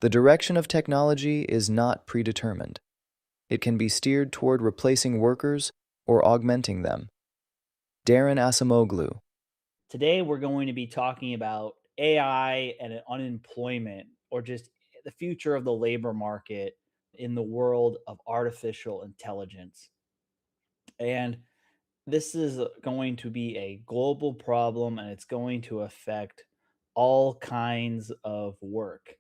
The direction of technology is not predetermined. It can be steered toward replacing workers or augmenting them. Darren Asimoglu. Today, we're going to be talking about AI and unemployment, or just the future of the labor market in the world of artificial intelligence. And this is going to be a global problem and it's going to affect all kinds of work.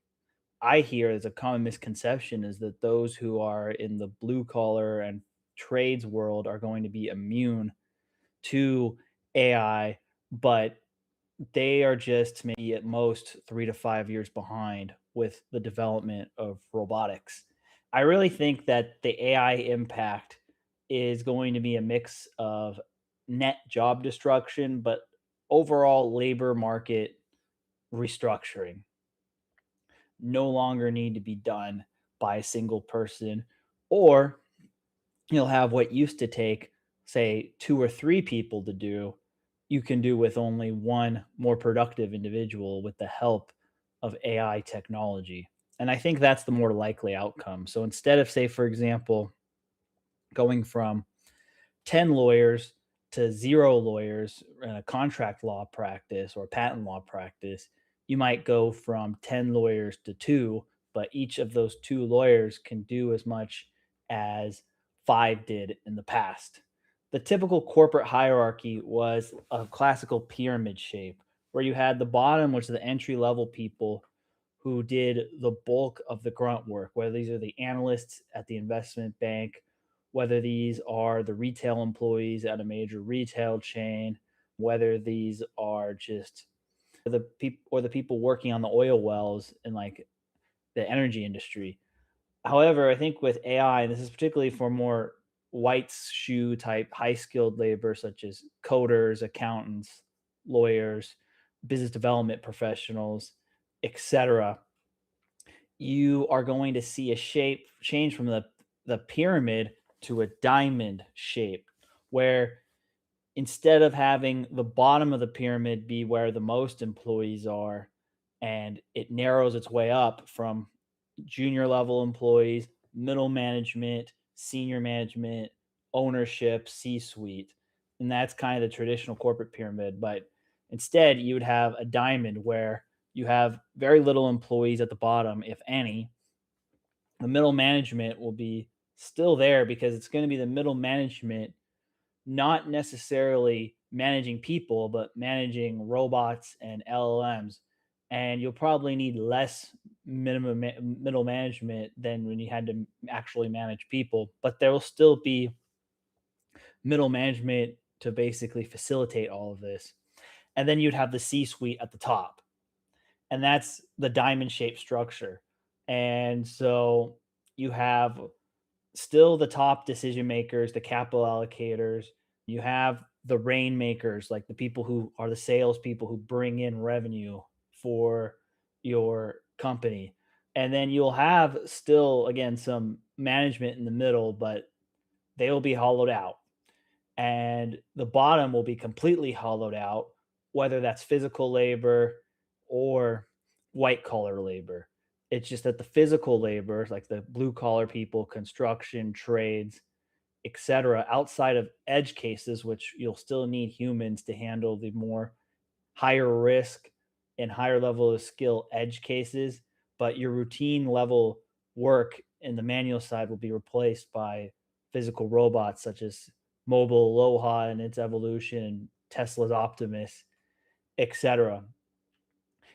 I hear as a common misconception is that those who are in the blue collar and trades world are going to be immune to AI, but they are just maybe at most 3 to 5 years behind with the development of robotics. I really think that the AI impact is going to be a mix of net job destruction, but overall labor market restructuring no longer need to be done by a single person, or you'll have what used to take, say, two or three people to do, you can do with only one more productive individual with the help of AI technology. And I think that's the more likely outcome. So instead of, say, for example, going from 10 lawyers to zero lawyers in a contract law practice or patent law practice, you might go from 10 lawyers to two, but each of those two lawyers can do as much as five did in the past. The typical corporate hierarchy was a classical pyramid shape where you had the bottom, which are the entry level people who did the bulk of the grunt work, whether these are the analysts at the investment bank, whether these are the retail employees at a major retail chain, whether these are just the people or the people working on the oil wells in like the energy industry. However, I think with AI, and this is particularly for more white shoe type high skilled labor, such as coders, accountants, lawyers, business development professionals, etc., you are going to see a shape change from the pyramid to a diamond shape, where instead of having the bottom of the pyramid be where the most employees are, and it narrows its way up from junior level employees, middle management, senior management, ownership, C suite. And that's kind of the traditional corporate pyramid. But instead, you would have a diamond where you have very little employees at the bottom, if any. The middle management will be still there because it's going to be the middle management not necessarily managing people, but managing robots and LLMs. And you'll probably need less middle management than when you had to actually manage people, but there will still be middle management to basically facilitate all of this. And then you'd have the C suite at the top, and that's the diamond shaped structure. And so you have still the top decision makers, the capital allocators. You have the rainmakers, like the people who are the salespeople who bring in revenue for your company. And then you'll have still, again, some management in the middle, but they will be hollowed out. And the bottom will be completely hollowed out, whether that's physical labor or white collar labor. It's just that the physical labor, like the blue collar people, construction, trades, etc., outside of edge cases, which you'll still need humans to handle the more higher risk and higher level of skill edge cases, but your routine level work in the manual side will be replaced by physical robots such as mobile Aloha and its evolution, Tesla's Optimus, etc.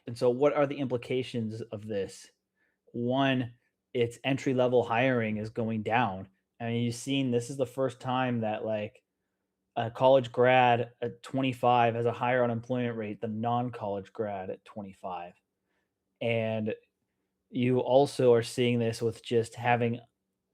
And so, what are the implications of this? One, it's entry level hiring is going down. I mean, you've seen this is the first time that like a college grad at 25 has a higher unemployment rate than non-college grad at 25. And you also are seeing this with just having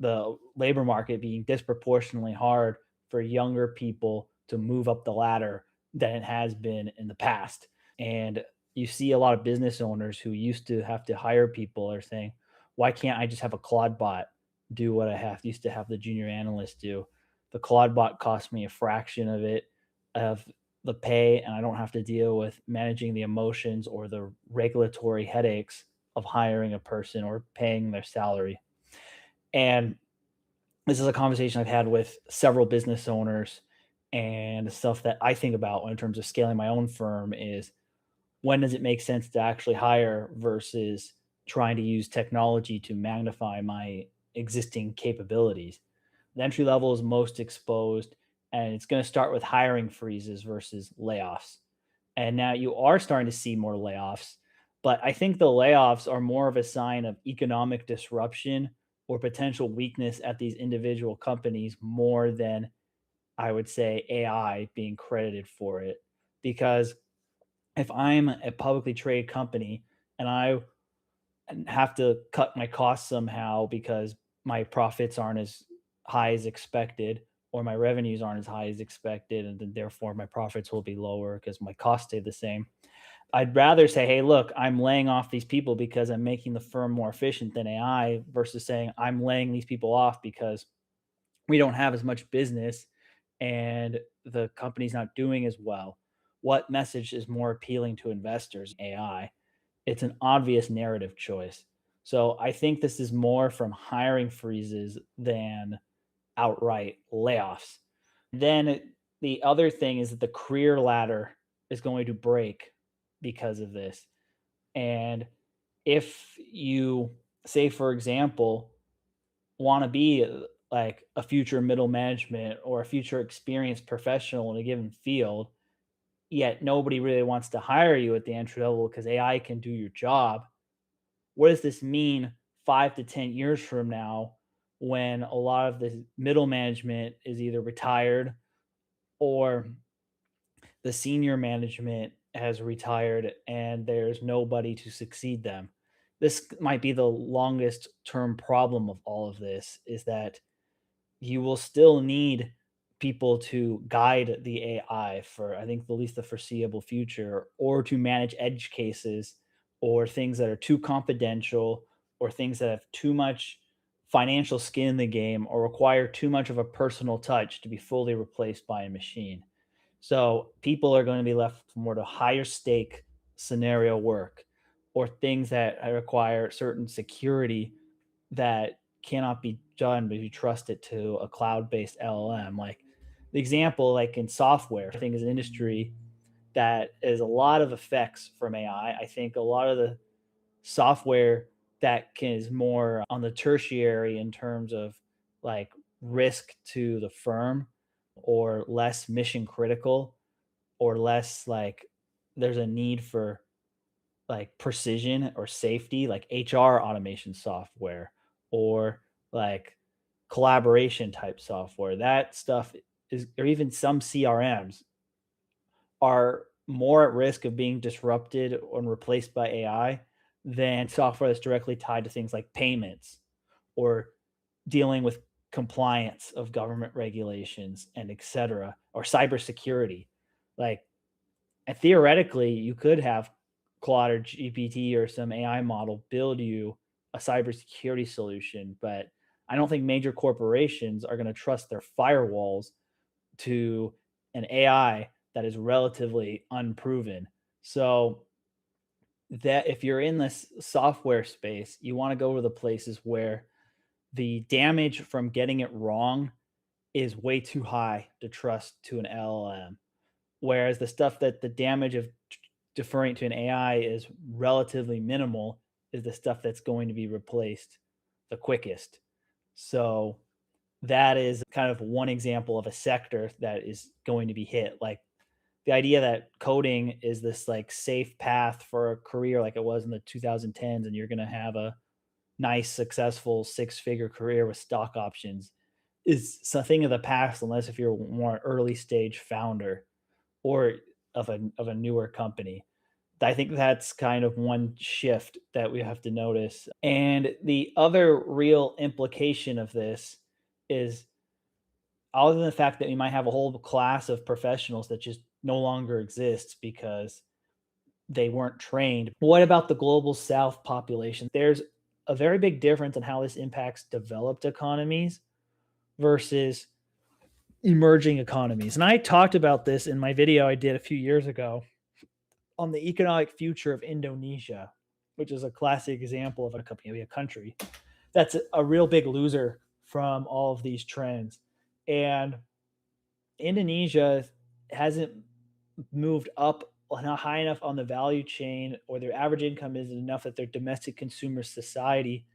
the labor market being disproportionately hard for younger people to move up the ladder than it has been in the past. And you see a lot of business owners who used to have to hire people are saying, why can't I just have a Claude bot do what I have used to have the junior analyst do? The Claude bot costs me a fraction of it of the pay, and I don't have to deal with managing the emotions or the regulatory headaches of hiring a person or paying their salary. And this is a conversation I've had with several business owners, and the stuff that I think about in terms of scaling my own firm is when does it make sense to actually hire versus trying to use technology to magnify my existing capabilities. The entry level is most exposed, and it's going to start with hiring freezes versus layoffs. And now you are starting to see more layoffs, but I think the layoffs are more of a sign of economic disruption or potential weakness at these individual companies more than I would say AI being credited for it. Because if I'm a publicly traded company and I have to cut my costs somehow because my profits aren't as high as expected or my revenues aren't as high as expected, and then therefore my profits will be lower because my costs stay the same. I'd rather say, hey, look, I'm laying off these people because I'm making the firm more efficient than AI versus saying I'm laying these people off because we don't have as much business and the company's not doing as well. What message is more appealing to investors? AI. It's an obvious narrative choice. So I think this is more from hiring freezes than outright layoffs. Then the other thing is that the career ladder is going to break because of this. And if you say, for example, want to be like a future middle management or a future experienced professional in a given field, yet nobody really wants to hire you at the entry level because AI can do your job. What does this mean 5 to 10 years from now when a lot of the middle management is either retired or the senior management has retired and there's nobody to succeed them? This might be the longest term problem of all of this is that you will still need people to guide the AI for, I think, at least the foreseeable future, or to manage edge cases or things that are too confidential or things that have too much financial skin in the game or require too much of a personal touch to be fully replaced by a machine. So people are going to be left more to higher stake scenario work or things that require certain security that cannot be done if you trust it to a cloud-based LLM. Like the example, like in software, I think is an industry that is a lot of effects from AI. I think a lot of the software is more on the tertiary in terms of like risk to the firm or less mission critical or less like there's a need for like precision or safety, like HR automation software or like collaboration type software. That stuff is, or even some CRMs are more at risk of being disrupted and replaced by AI than software that's directly tied to things like payments or dealing with compliance of government regulations and et cetera, or cybersecurity. Like, and theoretically, you could have Claude or GPT or some AI model build you a cybersecurity solution, but I don't think major corporations are going to trust their firewalls to an AI that is relatively unproven. So that if you're in this software space, you want to go to the places where the damage from getting it wrong is way too high to trust to an LLM. Whereas the stuff that the damage of deferring to an AI is relatively minimal is the stuff that's going to be replaced the quickest. So that is kind of one example of a sector that is going to be hit. Like the idea that coding is this like safe path for a career like it was in the 2010s and you're going to have a nice successful six-figure career with stock options is something of the past unless if you're more early stage founder or of a newer company. I think that's kind of one shift that we have to notice. And the other real implication of this is other than the fact that we might have a whole class of professionals that just no longer exists because they weren't trained. What about the global south population? There's a very big difference in how this impacts developed economies versus emerging economies. And I talked about this in my video I did a few years ago on the economic future of Indonesia. which is a classic example of a company, a country that's a real big loser from all of these trends. And Indonesia hasn't moved up not high enough on the value chain, or their average income isn't enough that their domestic consumer society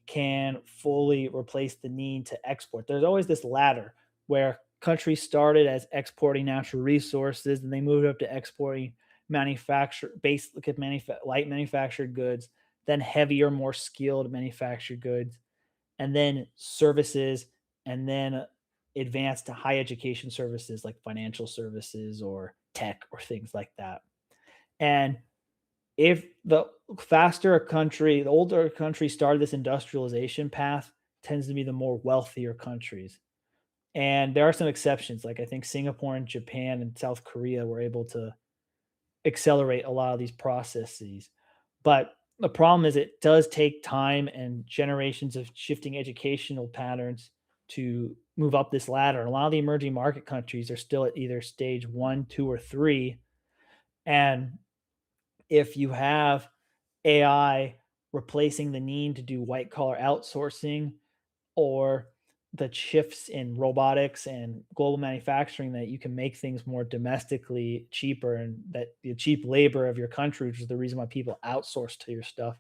can fully replace the need to export. There's always this ladder where countries started as exporting natural resources and they moved up to exporting light manufactured goods, then heavier, more skilled manufactured goods, and then services, and then advanced to high education services like financial services or tech or things like that. And if the faster a country, the older a country started this industrialization path, tends to be the more wealthier countries. And there are some exceptions, like I think Singapore and Japan and South Korea were able to accelerate a lot of these processes. But the problem is it does take time and generations of shifting educational patterns to move up this ladder. And a lot of the emerging market countries are still at either stage one, two, or three. And if you have AI replacing the need to do white collar outsourcing, or the shifts in robotics and global manufacturing, that you can make things more domestically cheaper, and that the cheap labor of your country, which is the reason why people outsource to your stuff,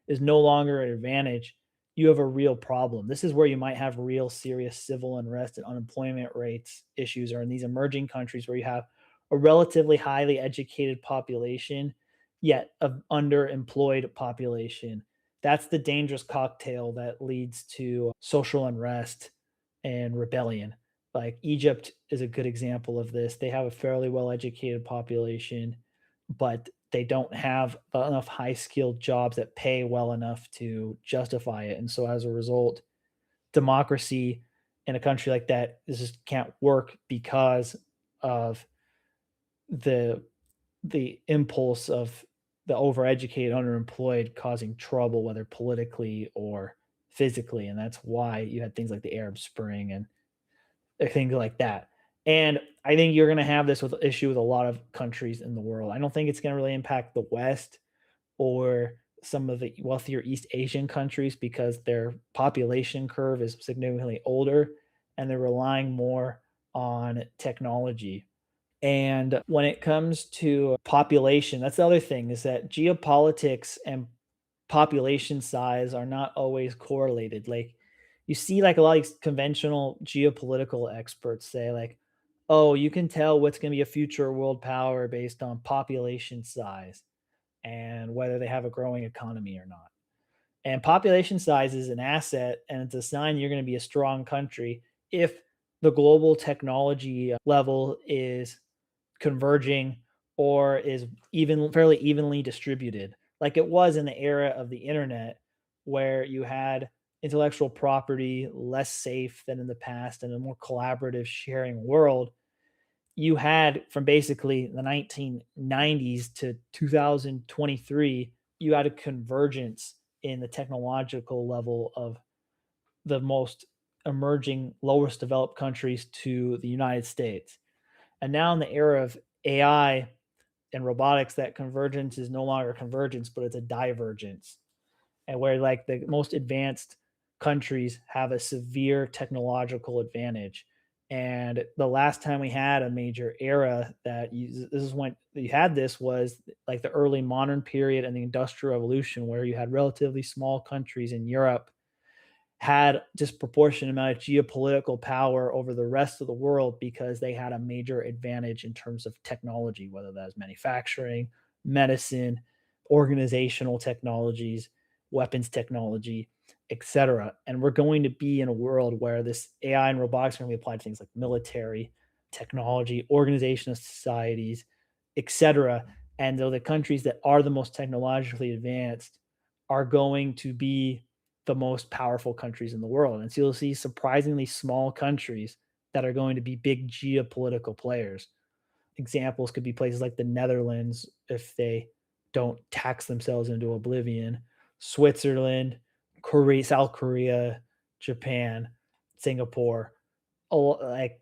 is no longer an advantage, you have a real problem. This is where you might have real serious civil unrest and unemployment rates issues, or in these emerging countries where you have a relatively highly educated population, yet an underemployed population. That's the dangerous cocktail that leads to social unrest and rebellion. Like Egypt is a good example of this. They have a fairly well educated population, but they don't have enough high skilled jobs that pay well enough to justify it. And so as a result, democracy in a country like that, this just can't work because of the impulse of the overeducated, underemployed causing trouble, whether politically or physically. And that's why you had things like the Arab Spring and things like that. And I think you're going to have this with issue with a lot of countries in the world. I don't think it's going to really impact the West or some of the wealthier East Asian countries because their population curve is significantly older and they're relying more on technology. And when it comes to population, that's the other thing, is that geopolitics and population size are not always correlated. Like you see like a lot of these conventional geopolitical experts say like, "Oh, you can tell what's going to be a future world power based on population size and whether they have a growing economy or not." And population size is an asset and it's a sign you're going to be a strong country if the global technology level is converging or is even fairly evenly distributed, like it was in the era of the internet, where you had intellectual property less safe than in the past and a more collaborative sharing world. You had from basically the 1990s to 2023, you had a convergence in the technological level of the most emerging, lowest developed countries to the United States. And now in the era of AI and robotics, that convergence is no longer convergence, but it's a divergence. And where like the most advanced countries have a severe technological advantage. And the last time we had a major era that this is when you had this was like the early modern period and the industrial revolution, where you had relatively small countries in Europe had disproportionate amount of geopolitical power over the rest of the world because they had a major advantage in terms of technology, whether that's manufacturing, medicine, organizational technologies, weapons technology, etc. And we're going to be in a world where this AI and robotics are going to be applied to things like military, technology, organization of societies, etc. And though the countries that are the most technologically advanced are going to be the most powerful countries in the world. And so you'll see surprisingly small countries that are going to be big geopolitical players. Examples could be places like the Netherlands if they don't tax themselves into oblivion, Switzerland, Korea, South Korea, Japan, Singapore. Oh, like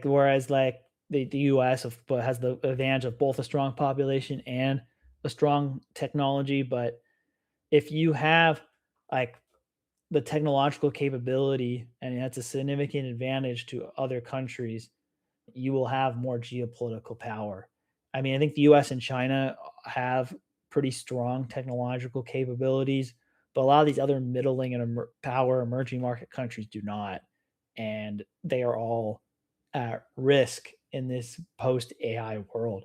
whereas like the US has the advantage of both a strong population and a strong technology, but if you have like the technological capability and that's a significant advantage to other countries, you will have more geopolitical power. I mean, I think the US and China have pretty strong technological capabilities, but a lot of these other middling and power emerging market countries do not. And they are all at risk in this post AI world.